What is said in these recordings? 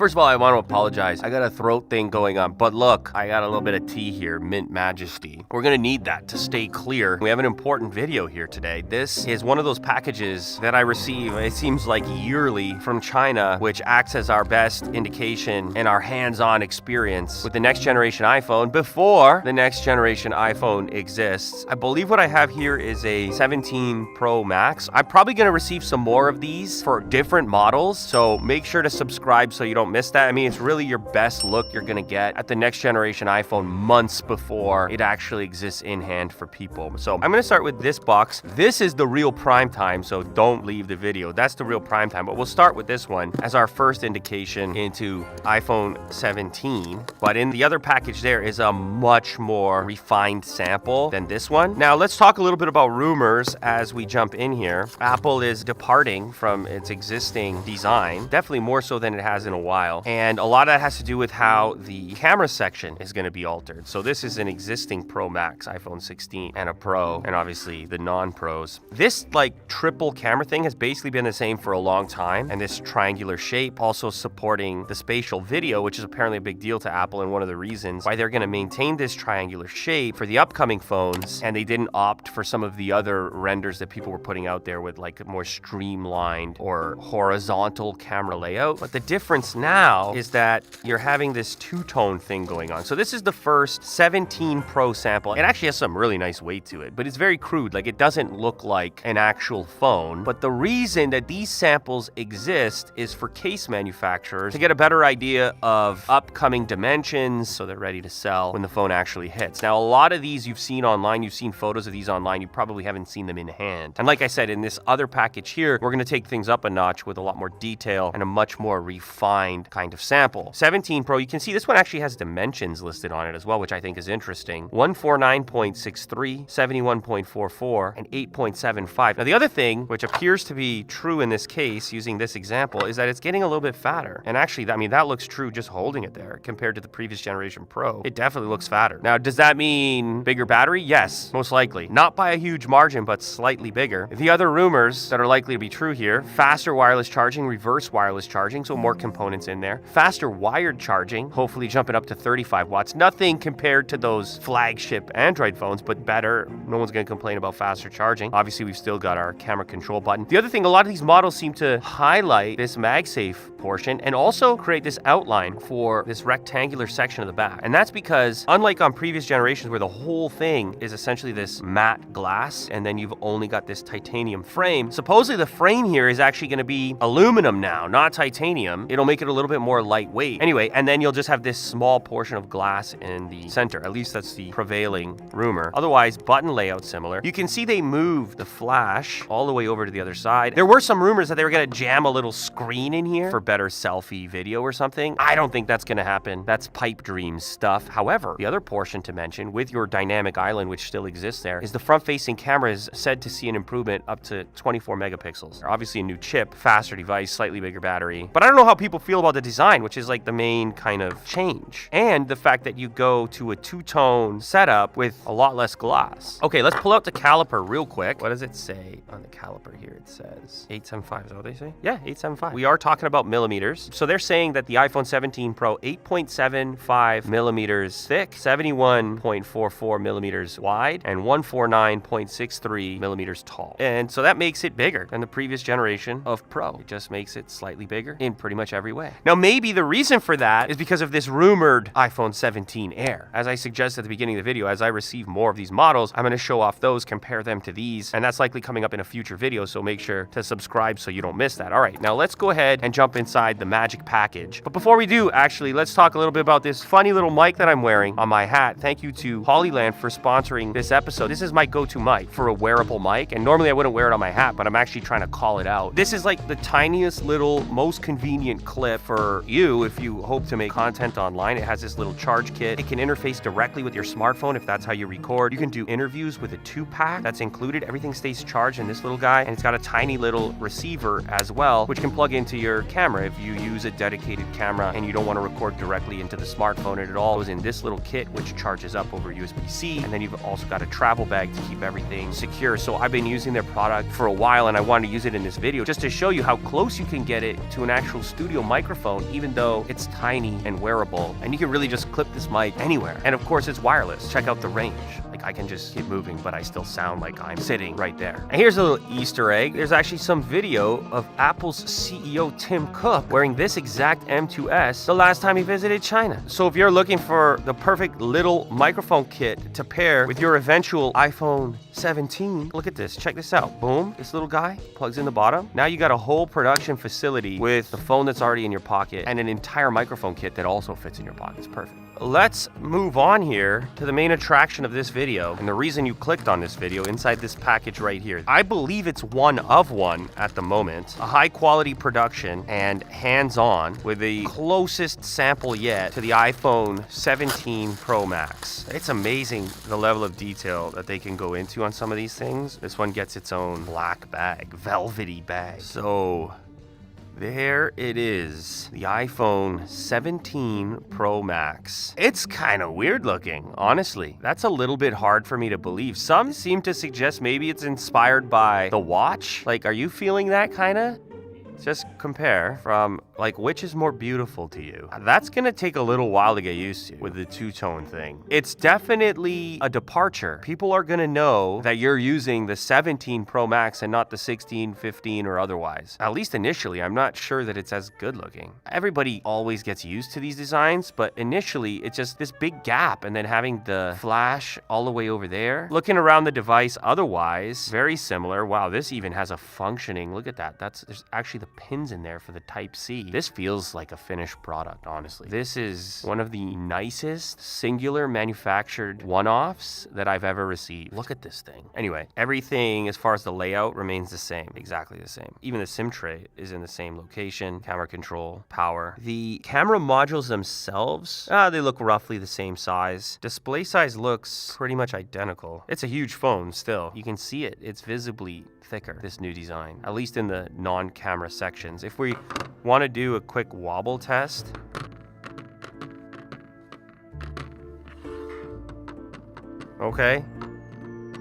First of all, I want to apologize. I got a throat thing going on, but look, I got a little bit of tea here, Mint Majesty. We're gonna need that to stay clear. We have an important video here today. This is one of those packages that I receive, it seems like yearly, from China, which acts as our best indication and our hands-on experience with the next generation iPhone before the next generation iPhone exists. I believe what I have here is a 17 Pro Max. I'm probably gonna receive some more of these for different models, so make sure to subscribe so you don't miss that. I mean, it's really your best look you're gonna get at the next generation iPhone months before it actually exists in hand for people. So I'm gonna start with this box. This is the real prime time, so don't leave the video. That's the real prime time, but we'll start with this one as our first indication into iPhone 17. But in the other package there is a much more refined sample than this one. Now let's talk a little bit about rumors as we jump in here. Apple is departing from its existing design, definitely more so than it has in a while. And a lot of that has to do with how the camera section is going to be altered. So this is an existing Pro Max, iPhone 16, and a Pro, and obviously the non-Pros. This like triple camera thing has basically been the same for a long time, and this triangular shape also supporting the spatial video, which is apparently a big deal to Apple, and one of the reasons why they're going to maintain this triangular shape for the upcoming phones, and they didn't opt for some of the other renders that people were putting out there with like a more streamlined or horizontal camera layout. But the difference now is that you're having this two-tone thing going on. So this is the first 17 Pro sample. It actually has some really nice weight to it, but it's very crude. Like, it doesn't look like an actual phone. But the reason that these samples exist is for case manufacturers to get a better idea of upcoming dimensions so they're ready to sell when the phone actually hits. Now, a lot of these you've seen online. You've seen photos of these online. You probably haven't seen them in hand. And like I said, in this other package here, we're going to take things up a notch with a lot more detail and a much more refined kind of sample. 17 Pro, you can see this one actually has dimensions listed on it as well, which I think is interesting. 149.63, 71.44, and 8.75. Now, the other thing, which appears to be true in this case, using this example, is that it's getting a little bit fatter. And actually, I mean, that looks true just holding it there compared to the previous generation Pro. It definitely looks fatter. Now, does that mean bigger battery? Yes, most likely. Not by a huge margin, but slightly bigger. The other rumors that are likely to be true here: faster wireless charging, reverse wireless charging, so more components in there. Faster wired charging, hopefully jumping up to 35 watts. Nothing compared to those flagship Android phones, but better. No one's going to complain about faster charging. Obviously, we've still got our camera control button. The other thing, a lot of these models seem to highlight this MagSafe portion and also create this outline for this rectangular section of the back. And that's because, unlike on previous generations where the whole thing is essentially this matte glass and then you've only got this titanium frame, supposedly the frame here is actually going to be aluminum now, not titanium. It'll make it a little bit more lightweight. Anyway, and then you'll just have this small portion of glass in the center. At least that's the prevailing rumor. Otherwise, button layout similar. You can see they moved the flash all the way over to the other side. There were some rumors that they were going to jam a little screen in here for better selfie video or something. I don't think that's going to happen. That's pipe dream stuff. However, the other portion to mention with your dynamic island, which still exists there, is the front-facing camera is said to see an improvement up to 24 megapixels. Obviously a new chip, faster device, slightly bigger battery. But I don't know how people feel about the design, which is like the main kind of change. And the fact that you go to a two-tone setup with a lot less glass. Okay, let's pull out the caliper real quick. What does it say on the caliper here? It says 875. Is that what they say? Yeah, 875. We are talking about millimeters. So they're saying that the iPhone 17 Pro, 8.75 millimeters thick, 71.44 millimeters wide, and 149.63 millimeters tall. And so that makes it bigger than the previous generation of Pro. It just makes it slightly bigger in pretty much every way. Now, maybe the reason for that is because of this rumored iPhone 17 Air. As I suggested at the beginning of the video, as I receive more of these models, I'm going to show off those, compare them to these, and that's likely coming up in a future video, so make sure to subscribe so you don't miss that. All right, now let's go ahead and jump inside the magic package. But before we do, actually, let's talk a little bit about this funny little mic that I'm wearing on my hat. Thank you to Hollyland for sponsoring this episode. This is my go-to mic for a wearable mic, and normally I wouldn't wear it on my hat, but I'm actually trying to call it out. This is like the tiniest little, most convenient clip for you if you hope to make content online. It has this little charge kit. It can interface directly with your smartphone if that's how you record. You can do interviews with a 2-pack that's included. Everything stays charged in this little guy, and it's got a tiny little receiver as well, which can plug into your camera if you use a dedicated camera and you don't want to record directly into the smartphone. It all goes in this little kit, which charges up over USB-C, and then you've also got a travel bag to keep everything secure. So I've been using their product for a while, and I wanted to use it in this video just to show you how close you can get it to an actual studio microphone microphone, even though it's tiny and wearable, and you can really just clip this mic anywhere. And of course, it's wireless. Check out the range. Like, I can just keep moving, but I still sound like I'm sitting right there. And here's a little Easter egg. There's actually some video of Apple's CEO Tim Cook wearing this exact M2S the last time he visited China. So if you're looking for the perfect little microphone kit to pair with your eventual iPhone 17, look at this. Check this out. Boom. This little guy plugs in the bottom. Now you got a whole production facility with the phone that's already in your pocket and an entire microphone kit that also fits in your pocket. It's perfect. Let's move on here to the main attraction of this video and the reason you clicked on this video inside this package right here. I believe it's one of one at the moment. A high quality production and hands-on with the closest sample yet to the iPhone 17 Pro Max. It's amazing the level of detail that they can go into on some of these things. This one gets its own black bag, velvety bag. So there it is, the iPhone 17 Pro Max. It's kind of weird looking, honestly. That's a little bit hard for me to believe. Some seem to suggest maybe it's inspired by the watch. Like, are you feeling that kind of? Just compare from, like, which is more beautiful to you. That's gonna take a little while to get used to with the two-tone thing. It's definitely a departure. People are gonna know that you're using the 17 Pro Max and not the 16, 15, or otherwise. At least initially, I'm not sure that it's as good looking. Everybody always gets used to these designs, but initially, it's just this big gap and then having the flash all the way over there. Looking around the device otherwise, very similar. Wow, this even has a functioning, look at that. There's actually the pins in there for the Type-C. This feels like a finished product, honestly. This is one of the nicest singular manufactured one-offs that I've ever received. Look at this thing. Anyway, everything as far as the layout remains the same, exactly the same. Even the SIM tray is in the same location, camera control, power. The camera modules themselves, they look roughly the same size. Display size looks pretty much identical. It's a huge phone still. You can see it. It's visibly thicker, this new design, at least in the non-camera sections. If we want to do a quick wobble test, okay,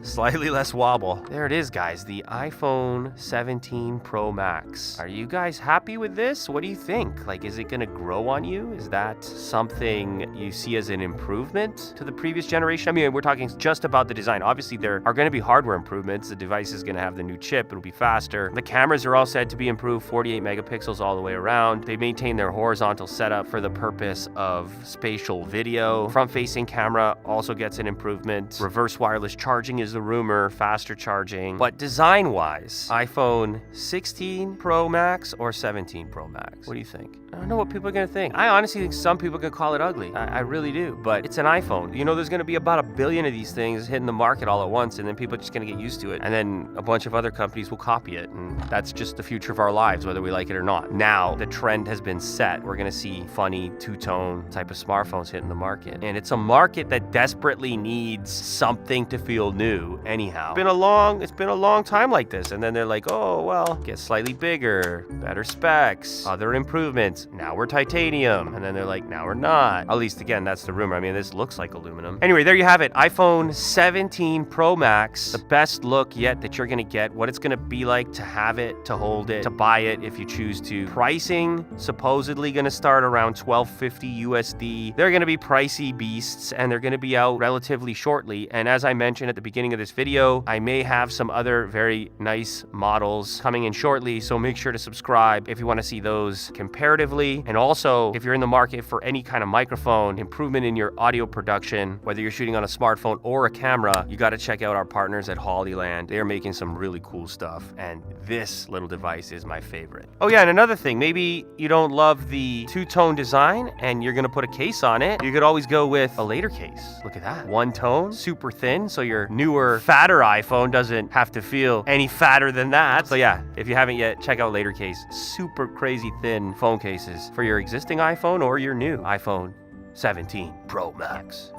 slightly less wobble. There it is, guys, the iPhone 17 Pro Max. Are you guys happy with this? What do you think? Like, is it gonna grow on you? Is that something you see as an improvement to the previous generation? I mean, we're talking just about the design. Obviously, there are gonna be hardware improvements. The device is gonna have the new chip. It'll be faster. The cameras are all said to be improved, 48 megapixels all the way around. They maintain their horizontal setup for the purpose of spatial video. Front-facing camera also gets an improvement. Reverse wireless charging is the rumor, faster charging. But design-wise, iPhone 16 Pro Max or 17 Pro Max? What do you think? I don't know what people are gonna think. I honestly think some people could call it ugly. I really do, but it's an iPhone. You know, there's gonna be about 1 billion of these things hitting the market all at once, and then people are just gonna get used to it. And then a bunch of other companies will copy it, and that's just the future of our lives, whether we like it or not. Now, the trend has been set. We're gonna see funny two-tone type of smartphones hitting the market. And it's a market that desperately needs something to feel new anyhow. It's been a long time like this, and then they're like, oh, well, get slightly bigger, better specs, other improvements. Now we're titanium. And then they're like, now we're not. At least, again, that's the rumor. I mean, this looks like aluminum. Anyway, there you have it. iPhone 17 Pro Max, the best look yet that you're gonna get, what it's gonna be like to have it, to hold it, to buy it if you choose to. Pricing, supposedly gonna start around $12.50 USD. They're gonna be pricey beasts, and they're gonna be out relatively shortly. And as I mentioned at the beginning of this video, I may have some other very nice models coming in shortly, so make sure to subscribe if you want to see those comparatively. And also, if you're in the market for any kind of microphone, improvement in your audio production, whether you're shooting on a smartphone or a camera, you got to check out our partners at Hollyland. They're making some really cool stuff, and this little device is my favorite. Oh yeah, and another thing, maybe you don't love the two-tone design and you're gonna put a case on it. You could always go with a later case. Look at that. One tone, super thin, so your newer, fatter iPhone doesn't have to feel any fatter than that. So yeah, if you haven't yet, check out Later Case. Super crazy thin phone cases for your existing iPhone or your new iPhone 17 Pro Max.